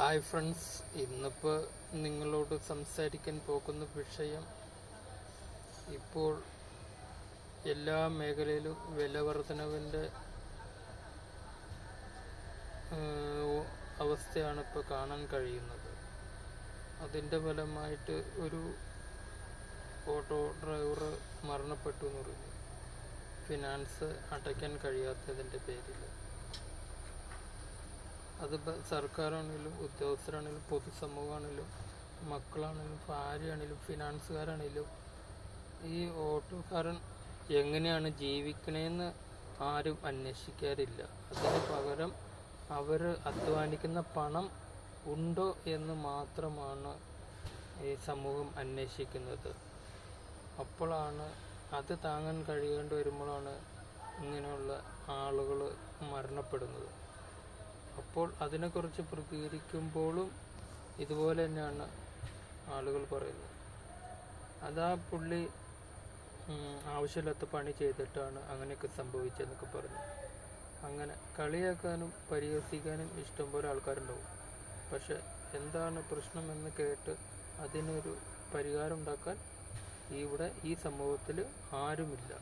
Hi friends, ഇന്നിപ്പോൾ നിങ്ങളോട് സംസാരിക്കാൻ പോകുന്ന വിഷയം ഇപ്പോൾ എല്ലാ മേഖലയിലും വിലവർധനവിൻ്റെ അവസ്ഥയാണ് ഇപ്പോൾ കാണാൻ കഴിയുന്നത്. അതിൻ്റെ ഫലമായിട്ട് ഒരു ഓട്ടോ ഡ്രൈവർ മരണപ്പെട്ടു എന്ന് പറഞ്ഞു, ഫിനാൻസ് അടയ്ക്കാൻ കഴിയാത്തതിൻ്റെ പേരിൽ. അത് സർക്കാരാണെങ്കിലും ഉദ്യോഗസ്ഥരാണെങ്കിലും പൊതുസമൂഹമാണെങ്കിലും മക്കളാണെങ്കിലും ഭാര്യയാണെങ്കിലും ഫിനാൻസുകാരാണെങ്കിലും ഈ ഓട്ടോക്കാരൻ എങ്ങനെയാണ് ജീവിക്കണേന്ന് ആരും അന്വേഷിക്കാറില്ല. അതിന് പകരം അവർ അധ്വാനിക്കുന്ന പണം ഉണ്ടോ എന്ന് മാത്രമാണ് ഈ സമൂഹം അന്വേഷിക്കുന്നത്. അപ്പോഴാണ് അത് താങ്ങാൻ കഴിയേണ്ടി വരുമ്പോഴാണ് ഇങ്ങനെയുള്ള ആളുകൾ മരണപ്പെടുന്നത്. അപ്പോൾ അതിനെക്കുറിച്ച് പ്രതികരിക്കുമ്പോഴും ഇതുപോലെ തന്നെയാണ് ആളുകൾ പറയുന്നത്. അതാ പുള്ളി ആവശ്യമില്ലാത്ത പണി ചെയ്തിട്ടാണ് അങ്ങനെയൊക്കെ സംഭവിച്ചതെന്നൊക്കെ പറഞ്ഞു. അങ്ങനെ കളിയാക്കാനും പരിഹസിക്കാനും ഇഷ്ടംപോലെ ആൾക്കാരുണ്ടാവും. പക്ഷെ എന്താണ് പ്രശ്നമെന്ന് കേട്ട് അതിനൊരു പരിഹാരം ഉണ്ടാക്കാൻ ഇവിടെ ഈ സമൂഹത്തിൽ ആരുമില്ല.